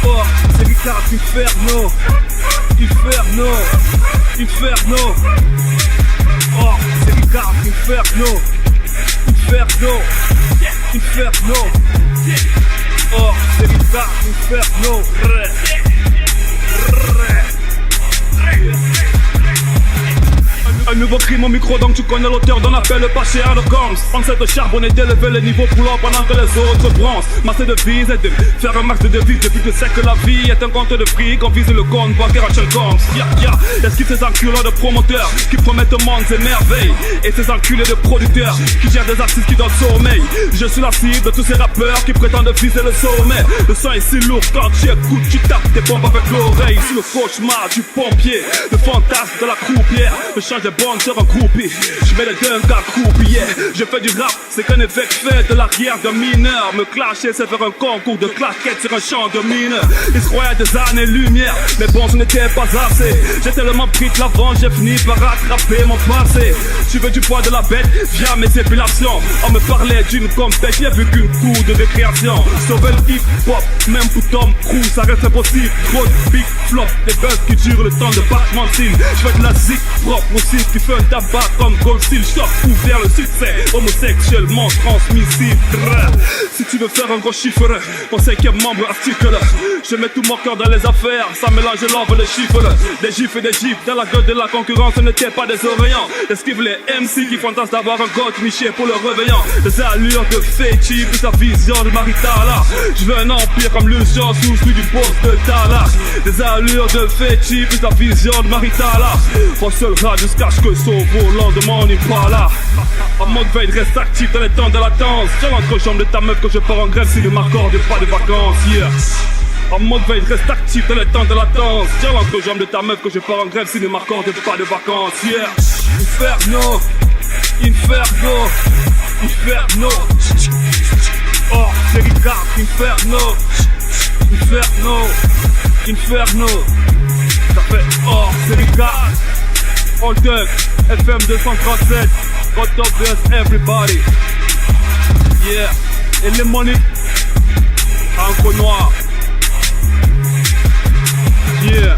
Oh, c'est Ricard Inferno. Inferno. Inferno. Oh, c'est Ricard Inferno. Inferno. Inferno. Oh, c'est Ricard Inferno. Un nouveau crime au micro, donc tu connais l'auteur d'un appel passé à Holmes. On s'est de charbonner d'élever les niveaux pour l'or pendant que les autres bronzent. Masser de vise et de faire un max de devises depuis que c'est que la vie est un compte de fric. On vise le compte bancaire à Sherlock Holmes. Esquive ces enculés de promoteurs qui promettent au monde et merveilles. Et ces enculés de producteurs qui gèrent des artistes qui donnent sommeil. Je suis la cible de tous ces rappeurs qui prétendent viser le sommet. Le son est si lourd quand tu écoutes, tu tapes tes pompes avec l'oreille. Sous le cauchemar du pompier, le fantasme de la croupière. Je change de bonne sur un groupie. Je mets les dunks à croupier. Je fais du rap, c'est qu'un évêque fait de l'arrière d'un mineur. Me clasher, c'est faire un concours de claquettes sur un champ de mine. Ils se croyaient des années-lumière, mais bon, ce n'était pas assez. J'ai tellement pris de l'avant, j'ai fini par rattraper mon passé. Tu veux du poids de la bête, via mes épilations. On me parlait d'une compète, j'ai vu qu'une coup de récréation. Sauver le hip-hop, même pour Tom Cruise, ça reste impossible. Trop de big flop, des buzz qui durent le temps de battement de cils. Je fais de la zik propre aussi, qui fait un tabac comme Gold Steel. Choc ouvert le succès, homosexuellement transmissible. Si tu veux faire un gros chiffre, mon 5e membre article. Je mets tout mon cœur dans les affaires, ça mélange l'ordre les chiffres. Des gifs et des gifs, dans la gueule de la concurrence, ce n'était pas des oreillants. Esquive les MC qui fantasment d'avoir un goth miché pour le réveillant. Des allures de fétiche, plus sa vision de Maritala. Je veux un empire comme Lucian sous celui du boss de Talas. Des allures de fétiche, plus sa vision de Maritala. Mon seul rat jusqu'à ce que son volant de mon Impala. En mode veille, reste actif dans les temps de latence. Sur l'entrejambe de ta meuf que je pars en grève si ne m'accorde pas de vacances, yeah. En mode veille, reste actif dans les temps de latence. Tiens l'entrejambe de ta meuf que je pars en grève si ne m'accorde pas de vacances, yeah. Inferno, Inferno, Inferno. Oh, c'est Ricard Inferno, Inferno, Inferno. Ça fait oh, c'est Ricard. All Duck, FM 237, God bless everybody. Yeah, et les money, encre noire. Yeah.